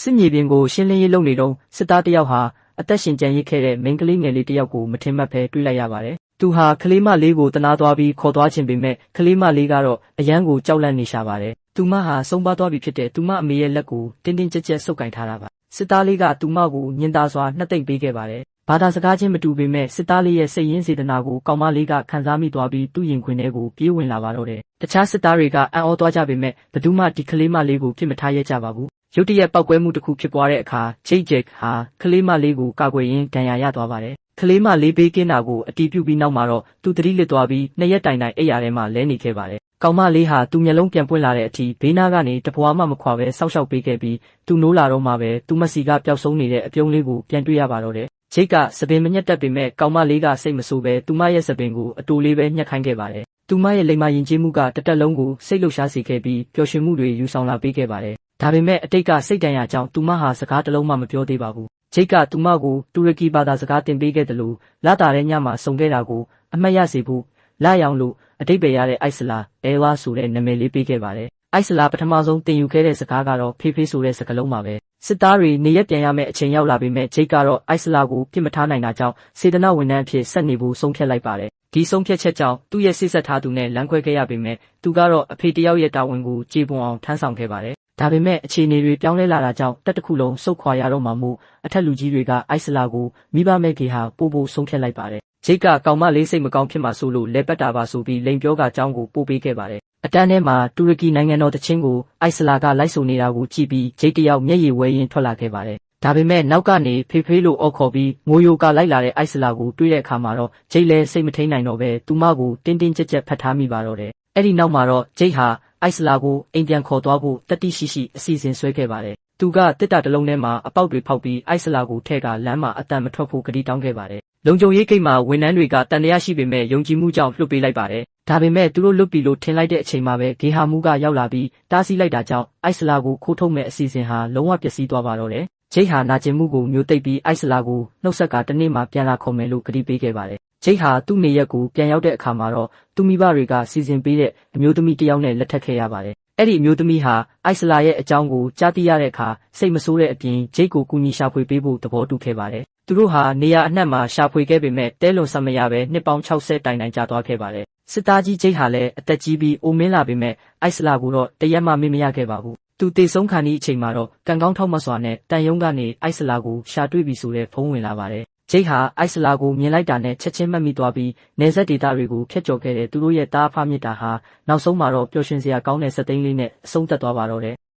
စစ်မြေပြင်ကိုရှင်းလင်းရေးလုပ်နေတုန်းစစ်သားတယောက်ဟာအသက်ရှင်ကျန်ရစ်ခဲ့တဲ့မိန်းကလေးငယ်လေးတယောက်ကိုမထင်မှတ်ဘဲတွေ့လိုက်ရပါတယ်။သူဟာကလေးမလေးကိုတနာသွားပြီးခေါ်သွားခြင်းပေမဲ့ကလေးမလေးကတော့အယမ်းကိုကြောက်လန့်နေရှာပါတယ်။သူမဟာဆုံးပါးသွားပြီဖြစ်တဲ့သူမအမေရဲ့လက်ကိုတင်းတင်းကြပ်ကြပ်ဆုပ်ကိုင်ထားတာပါ။စစ်သားလေးကသူမကိုညှင်းသားစွာနှက်သိမ့်ပေးခဲ့ပါတယ်။ဘာသာစကားချင်းမတူပေမဲ့စစ်သားလေးရဲ့စိတ်ရင်းစေတနာကိုကောင်မလေးကခံစားမိသွားပြီးသူ့ရင်ခွင်ထဲကိုပြေးဝင်လာပါတော့တယ်။တခြားစစ်သားတွေကအံ့ဩသွားကြပေမဲ့ဘယ်သူမှဒီကလေးမလေးကိုပြစ်မထားရဲကြပါဘူး။ရုတ်တရက်ပောက်ကွဲမှုတစ်ခုဖြစ်ပွားတဲ့အခါဂျိတ်ဟာကလေးမလေးကိုကာကွယ်ရင်းဒဏ်ရာရသွားပါတယ်။ကလေးမလေးဘေးကင်းတာကိုအတီးပြုတ်ပြီးနောက်မှာတော့သူသတိလစ်သွားပြီးနှစ်ရက်တိုင်အိပ်ရာထဲမှာလဲနေခဲ့ပါတယ်။ကောင်မလေးဟာသူမျက်လုံးပြန်ပွင့်လာတဲ့အထိဘေးနားကနေတပွားမှမခွာပဲစောက်ရှောက်ပေးခဲ့ပြီးသူနိုးလာတော့မှပဲသူမစီကပျောက်ဆုံးနေတဲ့အပြုံးလေးကိုပြန်တွေ့ရပါတော့တယ်။ဂျိတ်ကစပင်မညက်တတ်ပေမဲ့ကောင်မလေးကစိတ်မဆိုးပဲသူမရဲ့စပင်ကိုအတူလေးပဲညှက်ခိုင်းခဲ့ပါတယ်။သူမရဲ့လိမ္မာယဉ်ကျေးမှုကတတက်လုံးကိုစိတ်လှုပ်ရှားစေခဲ့ပြီးပျော်ရွှင်မှုတွေယူဆောင်လာပေးခဲ့ပါတယ်။ဒါပေမဲ့အတိတ်ကစိတ်တန်ရာကြောင့်သူမဟာစကားတစ်လုံးမှမပြောသေးပါဘူး။ဂျိတ်ကသူမကိုတူရကီဘာသာစကားသင်ပေးခဲ့တယ်လို့လာတာတဲ့ညမှာစုံခဲ့တာကိုအမှတ်ရစေဖို့လာရောင်လို့အတိတ်ပဲရတဲ့အိုက်စလာအဲဝါဆိုတဲ့နာမည်လေးပေးခဲ့ပါတယ်။အိုက်စလာပထမဆုံးသင်ယူခဲ့တဲ့စကားကတော့ဖေးဖေးဆိုတဲ့စကားလုံးပါပဲ။စစ်သားတွေနေရက်ပြန်ရမယ့်အချိန်ရောက်လာပေမဲ့ဂျိတ်ကတော့အိုက်စလာကိုပြစ်မထားနိုင်တာကြောင့်စေတနာဝန်ထမ်းအဖြစ်ဆက်နေဖို့ဆုံးဖြတ်လိုက်ပါတယ်။ဒီဆုံးဖြတ်ချက်ကြောင့်သူ့ရဲ့စိတ်ဆက်ထားသူနဲ့လမ်းခွဲခဲ့ရပေမဲ့သူကတော့အဖေတယောက်ရဲ့တာဝန်ကိုကျေပွန်အောင်ထမ်းဆောင်ခဲ့ပါတယ်။ဒါပေမဲ့အခြေအနေတွေပြောင်းလဲလာတာကြောင့်တက်တစ်ခုလုံးစုတ်ခွာရတော့မှမို့အထက်လူကြီးတွေကအိုက်စလာကိုမိဘမဲ့ကေဟာပို့ဖို့ဆုံးဖြတ်လိုက်ပါတယ်။ဂျိတ်ကကောင်မလေးစိတ်မကောင်းဖြစ်မှဆိုလို့လဲပတ်တာပါဆိုပြီးလိန်ပြောကအကြောင်းကိုပို့ပေးခဲ့ပါတယ်။အတန်းထဲမှာတူရကီနိုင်ငံတော်တချင်းကိုအိုက်စလာကလိုက်ဆိုနေတာကိုကြည့်ပြီးဂျိတ်တယောက်မျက်ရည်ဝဲရင်းထွက်လာခဲ့ပါတယ်။ဒါပေမဲ့နောက်ကနေဖေးဖေးလို့အော်ခေါ်ပြီးငိုယိုကလိုက်လာတဲ့အိုက်စလာကိုတွေ့တဲ့အခါမှာတော့ဂျိတ်လည်းစိတ်မထိန်နိုင်တော့ပဲသူမကိုတင်းတင်းကြပ်ကြပ်ဖတ်ထားမိပါတော့တယ်။အဲ့ဒီနောက်မှာတော့ဂျိတ်ဟာအိုက်စလာကိုအိမ်ပြန်ခေါ်သွားဖို့တတိရှိရှိအစီအစဉ်ဆွဲခဲ့ပါတယ်။သူကတစ်တာတလုံးထဲမှာအပေါက်တွေဖောက်ပြီးအိုက်စလာကိုထဲကလမ်းမှာအတန်မထွက်ဖို့ကတိတောင်းခဲ့ပါတယ်။လုံခြုံရေးဂိတ်မှာဝန်ထမ်းတွေကတန်တရားရှိပေမဲ့ယုံကြည်မှုကြောင့်လွှတ်ပေးလိုက်ပါတယ်။ဒါပေမဲ့သူတို့လွတ်ပြီလို့ထင်လိုက်တဲ့အချိန်မှာပဲဂေဟာမူးကရောက်လာပြီးတားဆီးလိုက်တာကြောင့်အိုက်စလာကိုခိုးထုတ်မဲ့အစီအစဉ်ဟာလုံးဝပျက်စီးသွားပါတော့တယ်။ဂျိတ်ဟာနာကျင်မှုကိုမျိုးသိပ်ပြီးအိုက်စလာကိုနှုတ်ဆက်ကတနေ့မှပြန်လာခေါ်မယ်လို့ကတိပေးခဲ့ပါတယ်။ဂျိတ်ဟာသူ့နေရက်ကိုပြန်ရောက်တဲ့အခါမှာတော့သူ့မိဘတွေကစီစဉ်ပေးတဲ့အမျိုးသမီးတစ်ယောက်နဲ့လက်ထပ်ခဲ့ရပါတယ်။အဲ့ဒီအမျိုးသမီးဟာအိုက်စလာရဲ့အကြောင်းကိုကြားသိရတဲ့အခါစိတ်မဆိုးတဲ့အပြင်ဂျိတ်ကိုကူညီရှာဖွေပေးဖို့သဘောတူခဲ့ပါတယ်။သူတို့ဟာနေရာအနှံ့မှာရှာဖွေခဲ့ပေမဲ့တဲလွန်ဆက်မရပဲနှစ်ပေါင်း60တိုင်ကြာသွားခဲ့ပါတယ်။စစ်သားကြီးဂျိတ်ဟာလည်းအသက်ကြီးပြီးအိုမင်းလာပေမဲ့အိုက်စလာကိုတော့တရက်မှမေ့မရခဲ့ပါဘူး။သူတေဆုံးခါနီးအချိန်မှာတော့ကံကောင်းထောက်မစွာနဲ့တန်ယုံကနေအိုက်စလာကိုရှာတွေ့ပြီဆိုတဲ့ဖုန်းဝင်လာပါတယ်။ဂျိတ်ဟာအိုက်စလာကိုမြင်လိုက်တာနဲ့ချက်ချင်းမှတ်မိသွားပြီးနေဆက်ဒေတာတွေကိုဖျက်ကျော်ခဲ့တဲ့သူတို့ရဲ့တားဖားမြစ်တာဟာနောက်ဆုံးမှာတော့ပျော်ရွှင်စရာကောင်းတဲ့စက်သိန်းလေးနဲ့အဆုံးသတ်သွားပါတော့တယ်။